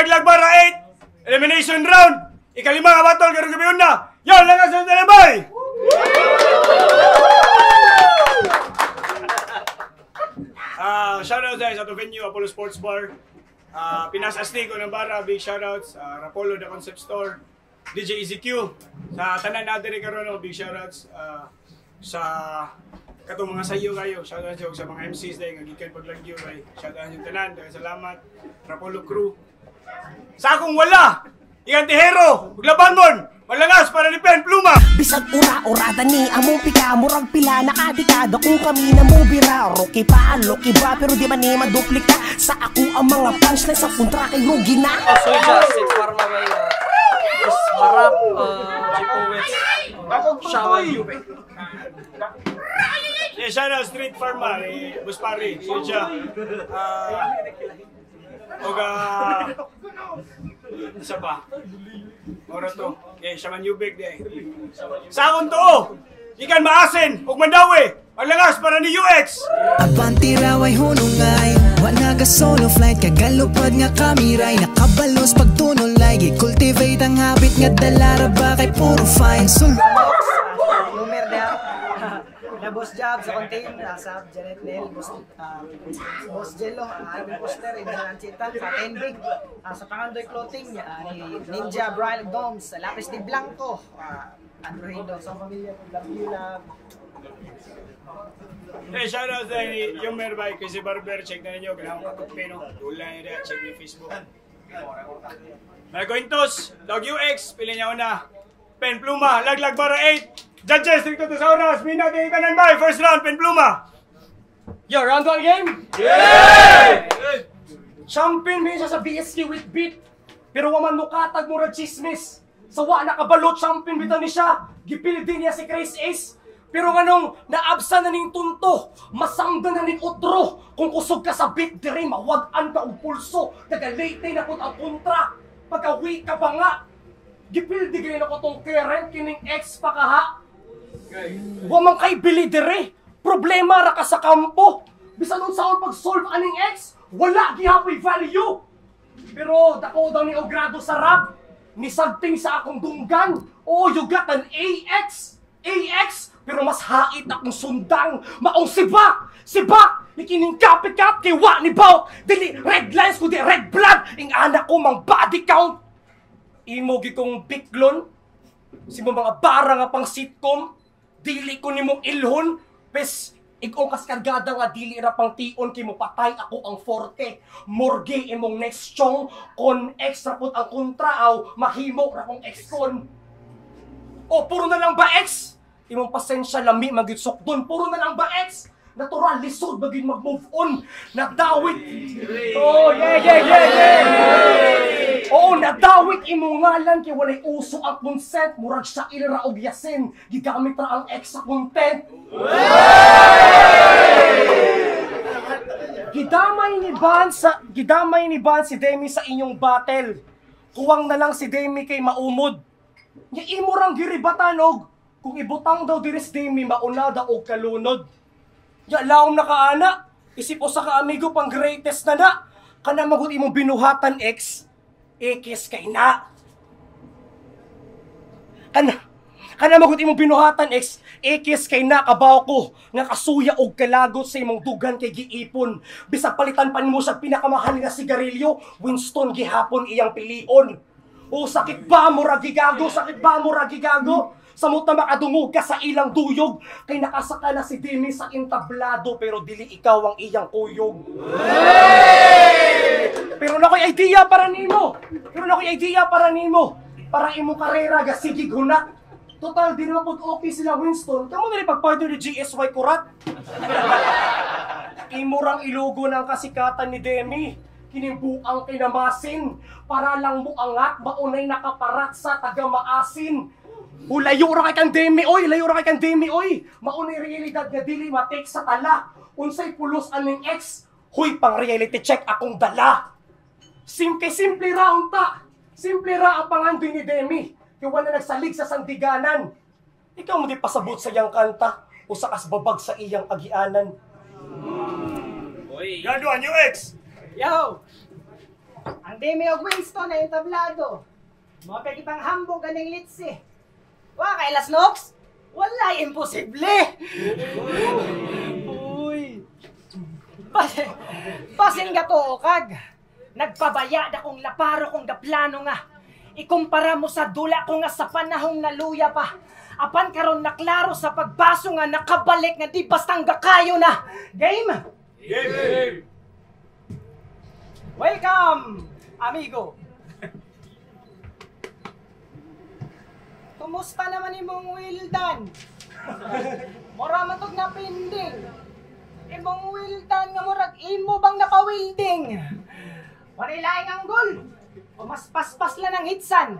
Laglag para 8. Elimination round. Ikalima nga batol karong gabi una. Yon lang ang Talembay. Shoutout sa to venue Apollo Sports Bar. Pinas Astigo ng Bara, big shoutouts. Rapolo The Concept Store. DJ EZQ. Sa tanan natin rin karon, big shoutouts. Sa katong mga sayo kayo, shoutout sa mga MCs dahil ngagikan paglagyo kay shoutout yung tanan, dahil salamat Rapolo crew. Sa akong wala, ikan tihero, maglabangon, malangas para ni Pen Pluma. Bisag ura-urada ni among pika, murag pila nakadikada kung kami na mo bira. Rocky pa, Loki ba, pero di man ni maduplika. Sa ako ang mga punchline sa kontra kay Rugi na. So just, it's para may harap, Jipowitz, Shawan Yube. Shoutout Street Farmer, Buspari, Suja. Isa pa. Ora to. Shaman Yubek de. Sa akong to, ikan maasin, ug mandawi. Maglangas para ni UX. Abanti raw ay hunungay, wala ka solo flight, kagalupad nga kamiray, nakabalos pagtunolay, i-cultivate ang habit nga dalara ba kay puro fine. Lumer na na boss job sa contain, sa Janet Nel, boss Jello, Alvin Poster, Insan Chita, sa Tenbig, sa Pangandoy Clothing, ni Ninja Brian Doms, Lapis de Blanco, Androido, sa pamilya ko, love you love. Shoutout sa yung merbay kasi barber, check na ninyo, kailangan katupin, no? Tulay na check yung Facebook. Mga Cointos, Dog UX, pili niya una. Pen Pluma, Laglag para 8. Judges, stricto to sa oras, Mina kay Kanan Bay, first round, Pen Pluma. Yo, round 1 game? Yeah! Champion mo siya sa BSK with beat. Pero waman nukatag mura chismis. Sawa nakabalot, champion bitaw ni siya. Gipil din niya si Chris Ace. Pero nganong naabsa na ning tunto, masangdan na ning utro. Kung kusog ka sa beat, dire mawag-an ka og pulso. Nagalate na pud ang kontra. Pagka-weak ka pa nga. Gipil di gay na ko tong current kining ex pa kaha. Wamang kay bili dire. Problema ra ka sa kampo. Bisan unsaon pag-solve aning ex, wala gihapoy value. Pero dako daw ni Ogrado sa rap. Nisagting sa akong dunggan. Oh, you got an AX. AX. Pero mas hait akong sundang. Maong sibak. Sibak. Ikining copycat kay wa ni Bout. Dili red lines kundi red blood. Ing anak ko mang body count. Imo gi kong biklon. Si mo mga bara nga pang sitcom. Dili ko nimong ilhon. Pes, ikong kaskargada nga dili ra pang tion kay mo patay ako ang forte. Morgue imong next chong. Kon extra put ang kontraaw. Mahimo ra kong ex-con. O, puro na lang ba ex? Imong pasensya lami magitsok dun. Puro na lang ba ex? Natural, lisod bagay mag-move on. Nadawit. Oh, yeah. Oo, nadawit imong ngalan kay walay uso ang consent. Murag sa ilra og yasin. Gigamit ra ang ex sa content. Gidamay ni Ban si Demi sa inyong battle. Kuwang na lang si Demi kay maumod. Nya imo rang giribatanog. Kung ibutang daw diris Demi mauna daw og kalunod. Ya laom na kaana. Isip o sa kaamigo pang greatest na na. Kana magud imong binuhatan ex. Ekis kay na. Kana magud imong binuhatan ex. Ekis kay na kabaw ko nga kasuya og kalagot sa imong dugan kay giipon. Bisag palitan pa nimo sa pinakamahal nga sigarilyo, Winston gihapon iyang pilion. O sakit ba mo ra gigago? Sakit ba mo ra gigago? Samot na makadungog ka sa ilang duyog. Kay nakasaka na si Demi sa entablado pero dili ikaw ang iyang kuyog. Pero nakoy idea para nimo. Para imong karera ga sige guna. Total di naman pud okay sila Winston. Kamo na pagpartner ni GSY Kurat. Imurang ilugo ng kasikatan ni Demi. Kinimbuang kinamasin. Para lang mo angat, maunay nakaparat sa taga-maasin. Layo ra kay kang Demi, oy! Maunay realidad nga dili matek sa tala. Unsay pulos aning ex, huy pang reality check akong dala. Simple ra unta. Simple ra ang pangandoy ni Demi. Kaya wala nagsalig sa sandiganan. Ikaw mo di pasabot sa iyang kanta o sa kasbabag sa iyang agianan. Oy! Gaduan yung ex! Yo! Ang Demi og Winston na entablado. Mga pwede pang hambog ganing litsi. Wa kay Las Nox? Wala, imposible! Uy! Pasin nga to, kag. Nagpabaya da kong laparo kong daplano nga. Ikumpara mo sa dula ko nga sa panahong naluya pa. Apan karon na klaro sa pagbaso nga nakabalik nga di bastang gakayo na. Game? Game! Welcome, amigo. Kumusta naman imong Wildan? Mura matog na pending. Imong Wildan nga murag imo bang napawilding? Wanilaing ang gol. O mas paspas lang ang hitsan.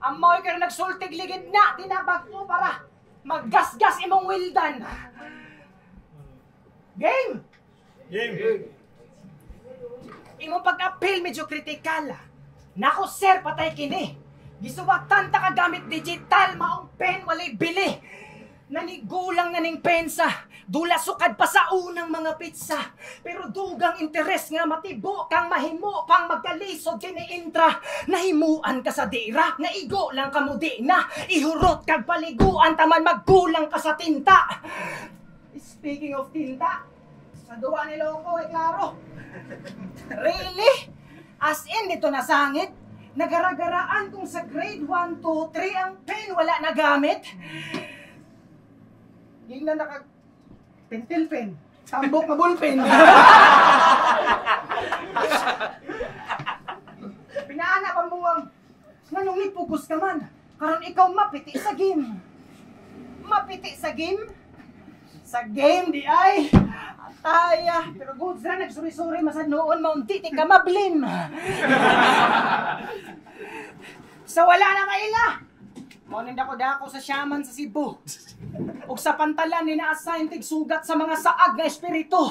Amoy ka nagsultig ligid na, tinabag mo para maggasgas imong Wildan. Game! Game! Imong pag-appeal medyo kritikal. Nako sir, patay kini. Gisuwagtan ta ka gamit digital, maong pen walay bili. Nanigulang na ning pensa, dula sukad pa sa unang mga pizza. Pero dugang interes nga matibo kang mahimo pang magkalisod kini intra. Nahimuan ka sa dira, nga igo lang ka mo di na. Ihurot kag paliguan taman magkulang ka sa tinta. Speaking of tinta, sa duwa ni Loco ay klaro. Really? As in dito na sangit? Nagaragaraan kung sa grade 1, 2, 3 ang pen wala nagamit. Yung na pentel pen. Tambok na ballpen. Pinaana pa mo ang nganong nipugos ka man. Karon ikaw mapiti sa game. Mapiti sa game? Sa game di ay. Ataya. Pero good na nagsuri-suri masad noon maunti ka mablim. Sa wala na kaila. Monin dako sa shaman sa Cebu. Ug sa pantalan ni na-assign tig sugat sa mga saag na espiritu.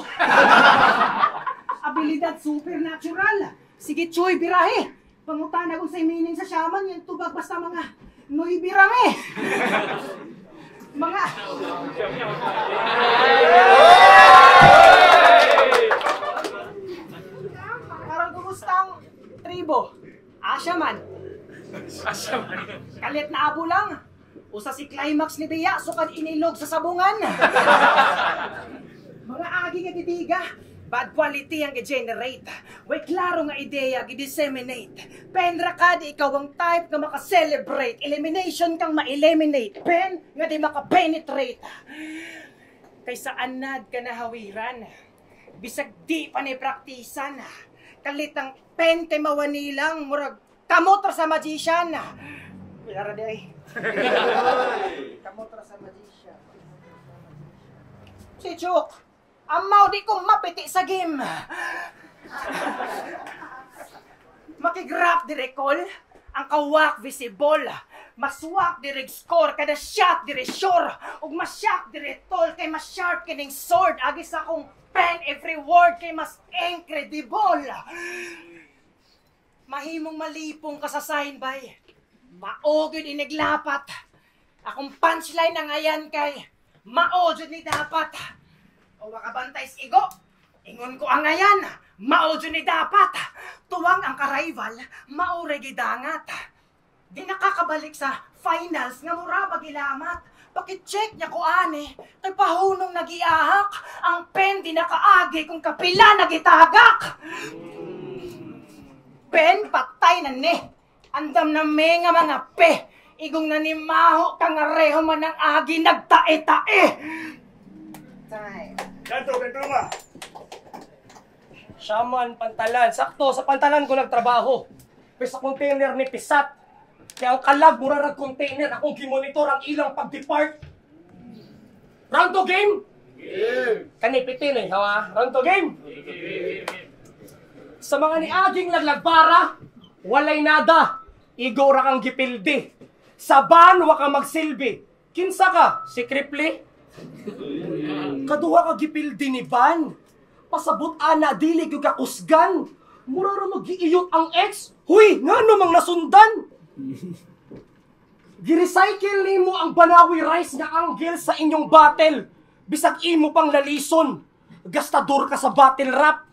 Abilidad supernatural. Sige Choy, birahe. Pangutana kung sa meaning sa shaman, yan tubag basta mga noy birame. Mga... Parang kumustang tribo. Asyaman. Kalit na abo lang. Usa si climax ni Bea, sukad inilog sa sabungan. Mga agi nga titiga, bad quality ang i-generate. Way klaro nga ideya gi-disseminate. Penra ka di ikaw ang type nga maka-celebrate. Elimination kang ma-eliminate. Pen nga di maka-penetrate. Kaysa anad ka na hawiran. Bisag di pa ni praktisan. Kalit ang pen kay mawanilang murag kamotor sa magician. Pilara di ay. Kamotor sa magician. Si Chuk, amaw di kong mapiti sa game. Makigrap dire call, ang kawak visible. Maswak dire score, kada shot dire sure. Ug masyak dire tol, kay mas sharp kining sword. Agis akong pen every word, kay mas incredible. Mahimong malipong ka sa sign by. Maogod iniglapat. Akong punchline na ngayon kay maogod ni dapat. O makabantay igo. Ingon ko ang ngayon. Maogod ni dapat. Tuwang ang ka-rival, maure gidangat. Di nakakabalik sa finals nga mura bagilamat. Paki-check niya ko ane. Kay pahunong nagiahak. Ang pen di nakaagi kung kapila nagitagak. Pen patay na ni. Andam na may nga mga pe. Igong nanimaho kang areho man ang agi nagtae-tae. Kanto, pluma. Shaman, pantalan. Sakto, sa pantalan ko nagtrabaho. Pero sa container ni Pisat. Kaya ang kalag, murarag container. Akong gimonitor ang ilang pag-depart. Round to game? Game! Kanipitin eh, hawa. Round to game? Sa mga niaging laglagbara, walay nada. Igora kang gipildi. Sa ban, waka magsilbi. Kinsa ka? Si Kripli? Kaduha ka gipildi ni Ban. Pasabot ana, dilig yung kakusgan. Murara mag-iiyot ang ex. Huy, nga namang nasundan. Girecycle ni mo ang Banawi rice nga anghel sa inyong battle. Bisag imo pang lalison. Gastador ka sa battle rap.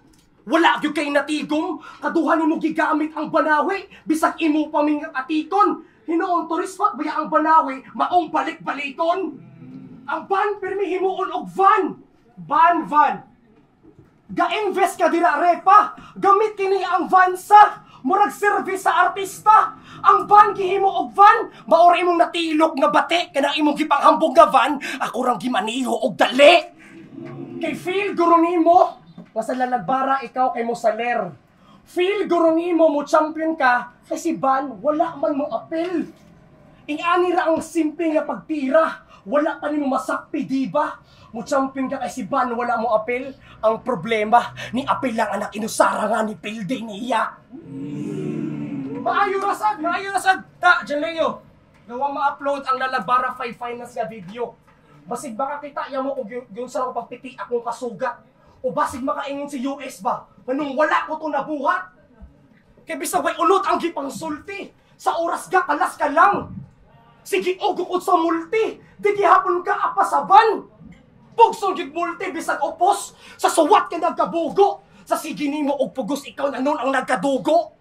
Wala gyud kay natigom, kaduhan nimo gigamit ang banawi, bisag imo pamingat atikon. Hinoon turispat baya ang banawi, maong balik-balikon. Ang van pirmi himuon og van. Van. Ga-invest ka dira repa, gamit kini ang van sa murag service sa artista. Ang van gihimo og van, maor imong natilok nga bate kana imong gipanghambog nga van, ako rang gimaniho og dali. Kay feel guro nimo, basta lalagbara ikaw kay mo saler. Feel guro nimo mo champion ka, kasi van wala man mo apel. Ingani ra ang simple nga pagtira, wala pa nimo masakpi diba? Mo champion ka kasi ban wala mo apel. Ang problema ni apel lang anak inusara nga ni pilde niya. Maayo rasad. Ta, Jaleo. Gawa ma-upload ang Lalabara 5 Finals nga video. Basig baka kita mo kung yung sarang pagpiti akong kasugat. O basig makaingon si US ba? Manong wala ko to nabuhat. Kaya bisag way ulot ang gipangsulti. Sa oras ga kalas ka lang. Sige ugukod sa multi. Di gihapon ka apasaban. Pugsong gig multi bisag opos. Sa suwat ka nagkabugo. Sa sige nimo og pugos ikaw na nun ang nagkadugo.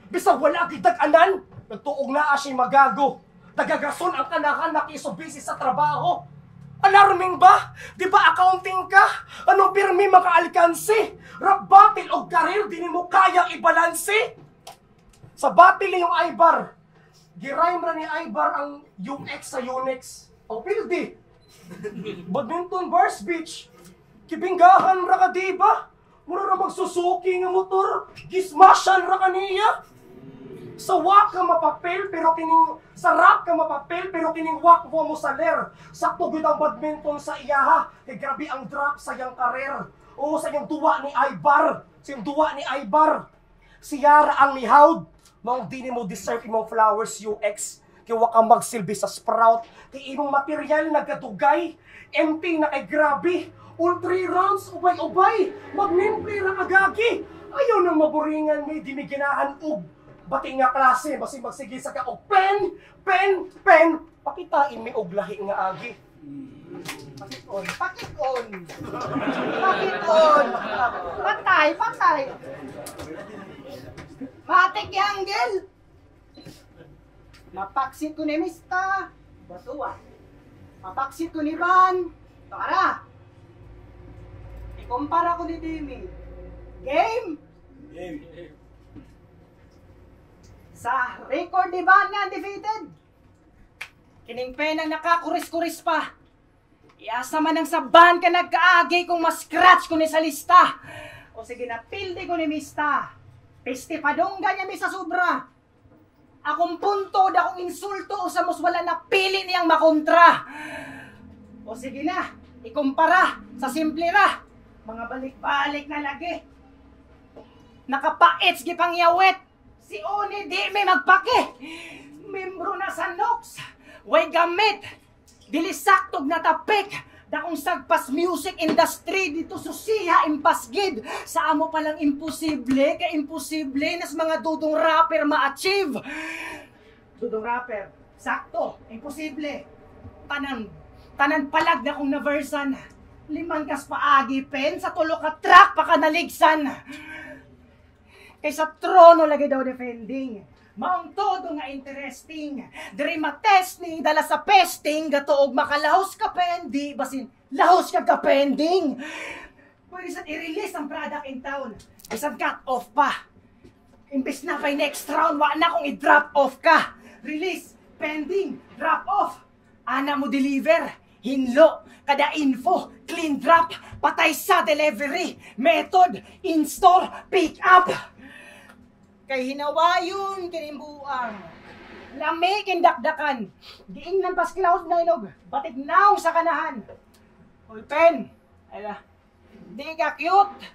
Bisag wala gidag-anan. Nagtuog na asya magago. Nagagason ang kanahan nakisubisi sa trabaho. Alarming ba? Di ba accounting ka? Anong pirmi makaalkansi? Rap battle o karir, di mo kaya ibalansi? Sa battle yung Ibar, girime ra ni Ibar ang UX sa Unix. O pildi. Badminton Bars Beach. Kibinggahan ra ka diba? Mura ra magsusuki nga motor. Gismashan ra ka niya. Sa wak ka mapapel pero kining sa rap ka mapapel pero kining wak mo saler. Sakto gud ang badminton sa iyaha. Kay grabe ang drop sa iyang karer. O sa iyang duwa ni Ibar. Sa iyang duwa ni Ibar. Si Yara ang nihawd. Maong di mo deserve imong flowers UX. Kay wa ka magsilbi sa sprout. Kay imong material nagkatugay. Empty na kay grabe. All 3 rounds ubay-ubay. Magnimpli ra agagi. Ayaw nang maburingan may dimiginahan og bati nga klase, basi magsige sa ka og pen. Pakitain mi og lahi nga agi. Pakit-on. Patay. Matik yanggel. Mapaksit ko ni Mista. Batuwa. Mapaksit ko ni Van. Tara. Ikumpara ko ni Dimi. Game. Sa record ni Van nga undefeated. Kining penang nakakuris-kuris pa. Iasa man ang saban ka nagkaagi kung mas-scratch ko ni sa lista. O sige na, pildi ko ni Mista. Piste padongga niya mi sa sobra. Akong punto, akong insulto o sa wala na pili niyang makontra. O sige na, ikumpara sa simple ra. Mga balik-balik na lagi. Nakapaits gipang yawet. Si Oni di may magpake. Membro na sa Nox. Way gamit. Dili saktog na tapik. Dakong sagpas music industry dito susiha impasgid. Sa amo palang imposible. Kaya imposible nas mga dudong rapper ma-achieve. Dudong rapper. Sakto. Imposible. Tanan palag na kong naversan. 5 kas paagi pen. Sa tulo ka track pa ka naligsan. Kaysa trono lagi daw defending. Maong todo nga interesting. Diri matesting, dala sa pesting, gatuog makalahos ka pendi, basin lahos ka pending. Pwede sa i-release ang product in town. Isang cut off pa. Imbes na pa'y next round, wala na kung i-drop off ka. Release, pending, drop off. Ana mo deliver, hinlo, kada info, clean drop, patay sa delivery, method, in-store, pick up. Kay hinawayon kinimbuang. Lami kindakdakan. Giingnan pas cloud na inog. Batik naong sa kanahan. Hoy pen. Ala. Di ka cute.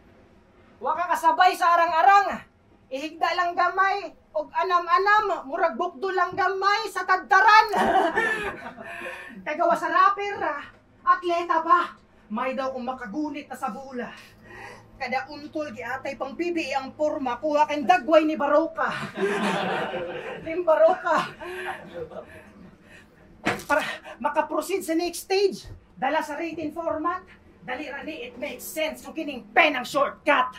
Wa ka kasabay sa arang-arang. Ihigda lang gamay. Og anam-anam. Murag bukdo lang gamay sa tadtaran. Kagawa sa rapper. Atleta pa. May daw kung makagunit na sa bula. Kada untol giatay pang bibi ang porma kuha kang dagway ni Baroka. Lim Baroka. Para makaproceed sa next stage, dala sa written format, Dali rani, it makes sense kung kining pen ang shortcut.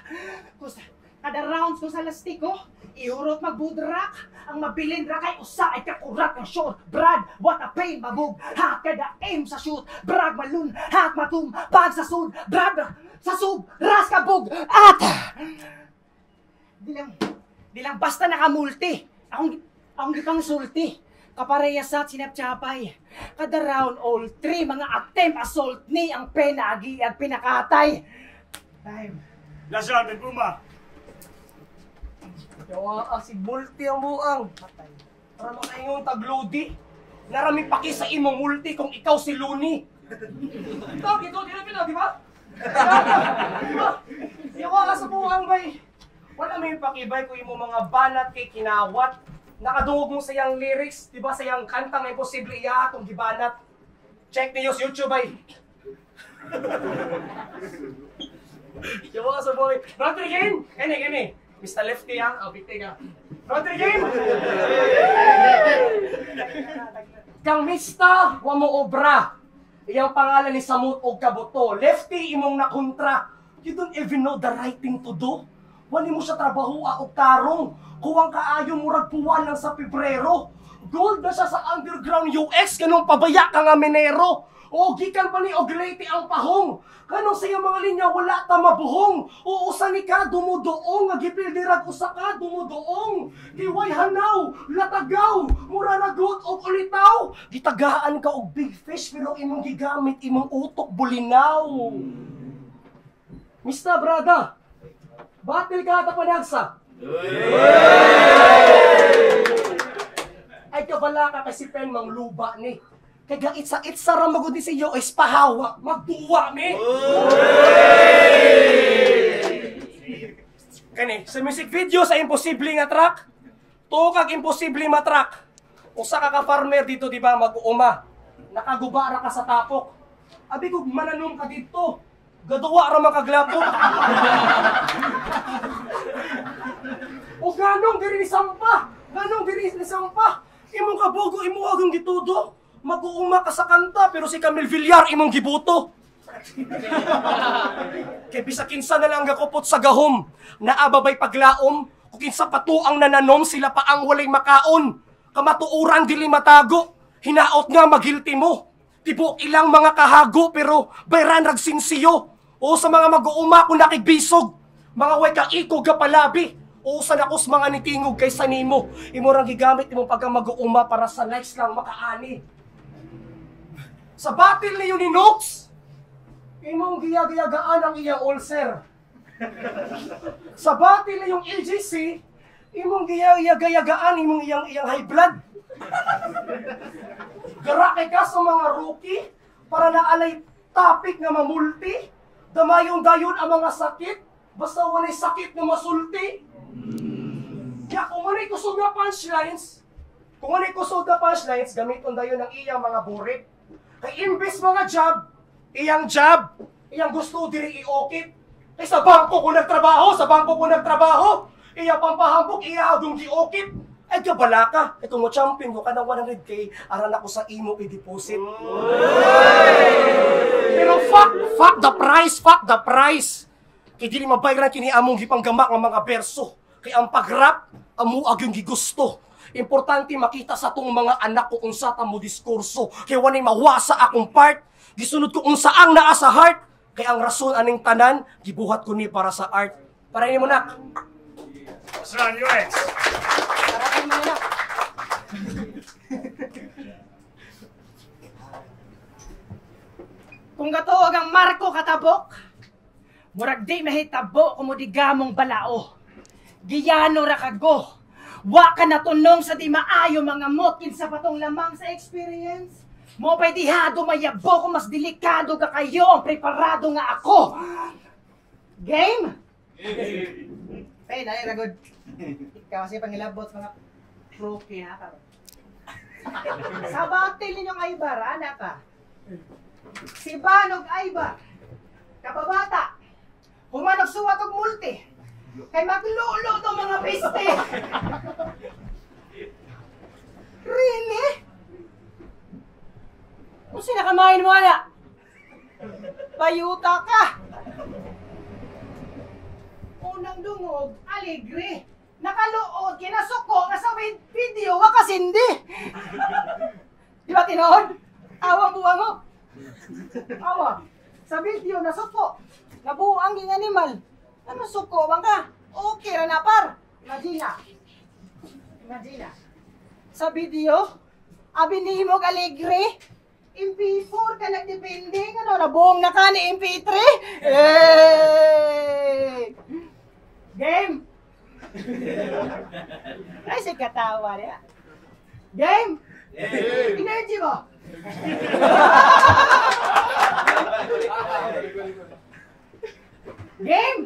Kada rounds ko sa lastiko, ihurot magbudrak. Ang mabilin ra kay usa ay kakurat ng short. Brad, what a pain mabug. Hat kada aim sa shoot. Brad malun, hat matum, pag sa sud. Brad, sa sub, ras kabug. At di lang basta nakamulti. Akong gipang sulti. Kapareha sa sinapchapay. Kada round all 3 mga attempt assault ni ang pena agi at pinakatay. Time. Last round, Puma. Yawa si multi ang buang. Para makaingon taglodi. Narami paki sa imong multi kung ikaw si Looney. Ito, di ba? Yawa ka sa buang bay. Wala may pakibay kung imong mga banat kay kinawat. Nakadungog mo sa iyang lyrics, di ba sa iyang kanta may posible iya atong gibanat. Check niyo sa YouTube ay. Yawa ka sa buhay. Round 3 game! Kani. Mr. Lefty ha? Bigtay ka. Round 3 game! Kang Mista, wa mo obra. Iyang pangalan ni Samut og Kabuto. Lefty, imong nakontra. You don't even know the right thing to do. Wani mo siya trabaho og tarong. Kuwang kaayo murag puwan lang sa Pebrero. Gold na siya sa underground UX, kanong pabaya ka nga minero. O gikan pa ni og late ang pahong. Kanong sa iyang mga linya wala ta mabuhong. O usa ni ka dumudoong, nga gipildirag usa ka dumudoong. Kiway hanaw, latagaw, mura nagot og ulitaw. Gitagaan ka og big fish pero imong gigamit imong utok bulinaw. Mista brada, batil ka ata panagsa. Ay kabala ka kasi pen mang luba ni. Kaya itsa ra magud ni siyo is pahawa, magtuwa mi. Kani, sa music video sa imposible nga track, to kag imposible matrak. Usa ka farmer dito di ba mag-uuma. Nakagubara ka sa tapok. Abi kog mananom ka dito. Gaduwa ra makaglapok. O ganong diri ni Sampa. Imong kabogo imo agong gitudo. Mag-uuma ka sa kanta pero si Camille Villar imong gibuto. Kay bisa kinsa na lang gakupot sa gahom. Naababay paglaom. Kung kinsa patuang nananom sila pa ang walay makaon. Kamatuuran dili matago. Hinaot nga maghilti mo. Tibok ilang mga kahago pero bayran ragsinsiyo. O sa mga mag-uuma kung nakigbisog. Mga way kaikog ka palabi. O sa nakos mga nitingog kay sanimo. Imo rang gigamit imong pagka mag-uuma para sa likes lang makaani. Sa battle niyo ni Nox, imong giyagaan ang iyang ulcer. Sa battle niyong LGC, imong giyagaan imong iyang high blood. Garakay ka sa mga rookie para naalay topic nga mamulti. Damayon-dayon ang mga sakit, basta walay sakit nga masulti. Kaya kung anay kusog na punchlines, gamiton dayon ang iyang mga burik. Kay imbes mga job, iyang gusto diri i-okit. Kay sa bangko ko nagtrabaho, iyang pampahambok, iyang gi-okit. Ay kabala ka, itong champion ko ka ng 100K, aran ako sa imo i-deposit. Pero fuck the price. Kay dili mabayaran kini among gipanggamak nga mga berso. Kay ang pag-rap, amo agyong gigusto. Importante makita sa tong mga anak ko unsa ta mo diskurso. Kay walay mawasa akong part. Gisunod ko unsa ang naa sa heart. Kay ang rason aning tanan, gibuhat ko ni para sa art. Para mo nak. Osran UX. Para mo na. Kung gatuog ang Marco katabok, murag di mahitabo kung digamong balao. Giyano ra kago. Wa ka natunong sa di maayo mga motkin sa patong lamang sa experience. Mo pa'y dihado mayabo kung mas delikado ka kayo ang preparado nga ako. Game? Hey, dali ragod. Ikaw kasi pangilabot mga rookie ha ka. Sa battle ninyong Aybar, anak ka. Si Banog Aybar, kapabata, humanag suwat og multi. Kay maglulo to mga piste. Really? Kung sinakamain mo, anak? Bayuta ka! Unang dungog, alegre. Nakaluod, kinasuko, nga sa video, wakas hindi. Di ba tinood? Awa buwa mo. Awa. Sa video, nasuko. Nabuang yung animal. Ano suko, bang ka? Okay, ranapar. Imagina. Sa video, abinihimog alegre. MP4 ka nagdepende. Ano, nabuong na ka ni MP3? Hey! Game! Ay, si katawa niya. Game! Energy mo! Game!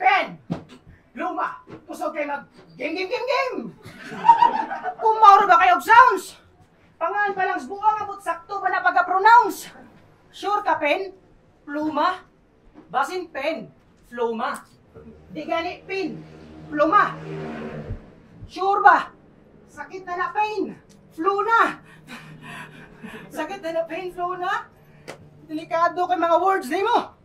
Pen! Luma! Kusog kayo game! Kung mauro ba kayo og sounds? Pangan pa lang buang abot sakto ba na pagka-pronounce? Sure ka, Pen? Pluma? Basin pen? Fluma? Di gani pin? Pluma? Sure ba? Sakit na pain? Flu na? Sakit na pain, flu na? Delikado kay mga words di mo.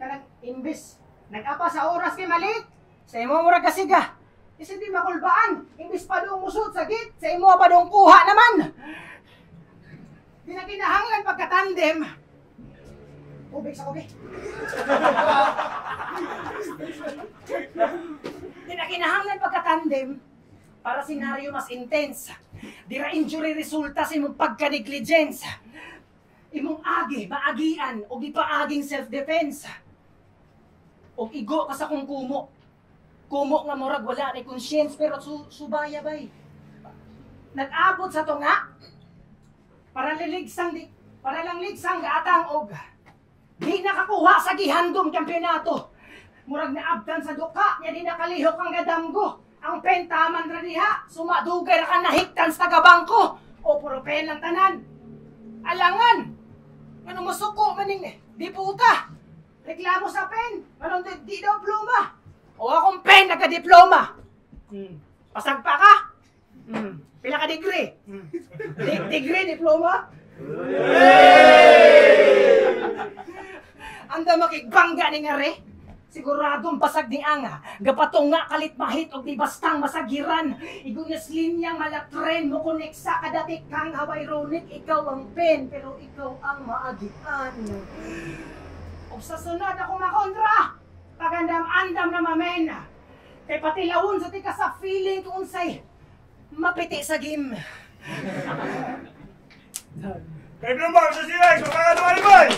Kanang imbis nag-apa sa oras kay malit, sa imo mura kasiga. Kasi di makulbaan, imbis pa doong musod sa git, sa imo pa doong kuha naman. Di na kinahanglan pagkatandem. Ubig sa kubi. Di na kinahanglan pagkatandem para senaryo mas intense. Dira injury resulta sa imong pagka-negligence. Imong agi, maagian, o di paaging self-defense. O igo ka sa kung kumo. Kumo nga murag wala ni conscience pero subaya bay. Nag-abot sa to nga. Para lang ligsang gaatang og. Di nakakuha sa gihandom kampyonato. Murag naabdan sa duka, nya di nakalihok ang gadamgo. Ang pentaman ra diha, sumadugay ra ka nahiktan sa tagabangko. O puro pen lang tanan. Alangan. Anong masuko maning di puta. Reklamo sa pen. Anong di daw pluma. O akong pen nagka-diploma. Pasag pa ka? Pila ka degree? Degree, diploma? Anda makigbangga ni nga re. Siguradong basag ni Anga. Gapatong nga kalit mahit o di bastang masagiran. Igunyas linyang malatren mo koneksa kadati kang ironic. Ikaw ang pen pero ikaw ang maagian. O sa sunod ako makontra. Pagandam-andam na mamen. Kay patilawon sa tika sa feeling kung unsay mapiti sa game. Kay Pluma sa CX, mga naman.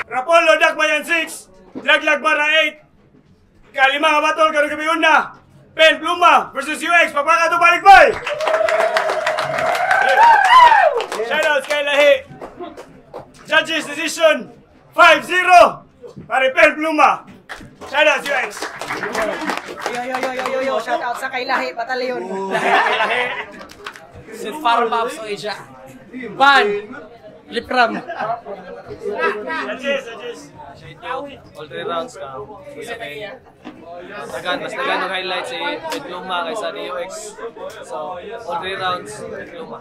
Rapolo, Dakbayan 6. Laglag para 8. Kalima nga batol, karong gabi una. Pen, Pluma versus UX. Pagpakato balikbay. Shoutouts kay Lahi. Judges decision 5-0. Pare Pen, Pluma. Shoutouts UX. Yo. Shoutout sa kay Lahi Batalyon. Lahi. Si Farmaps o Isha. Ban! Lipram. Judges. All 3 rounds ka. Mas dagan ng highlights si Pluma kaysa ni UX. So, all 3 rounds, Pluma.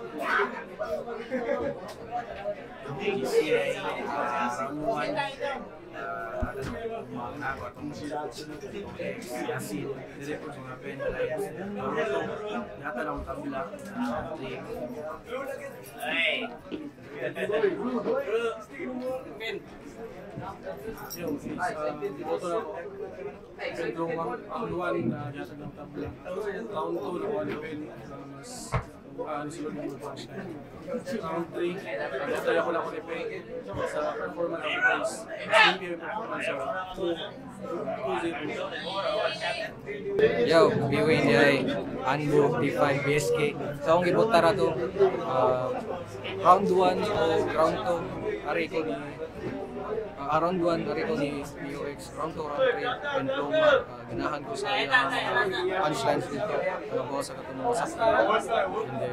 Boto na ako. Pero ang luwan na yata ng tabla. Round 2 na wali pen. Mas nisulod ng mga punchline. Round 3, natay ako lang ako ni Pen sa performance of the race. Hindi yung performance sa 2-0. Yo, B-Wayne Jai, Anbu, D5, BSK. So akong gibutara to, round 1 o round 2, ari ko ni round 1, ari ko ni UX, round 2, round 3, and Pluma, ginahan ko sa punchlines dito. Ako sa katunong sakti, and then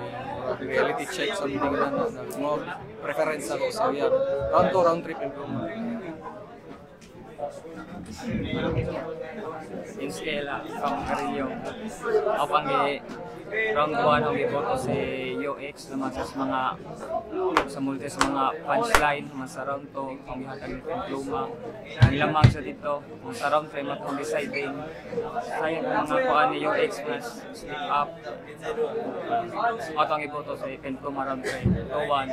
reality check, something na more preference ako. So yeah, round 2, round 3, and Pluma. Inskela, pang Carillo. Ako pang round 1 ang iboto si UX naman sa mga sa multi sa mga punchline naman sa round 2 ang ihatag ni Templuma. Ang lamang sa dito, sa round 3 matong deciding sayang ang mga kuhaan ni UX mas step up. Ako ang iboto si Templuma round 3, 2-1.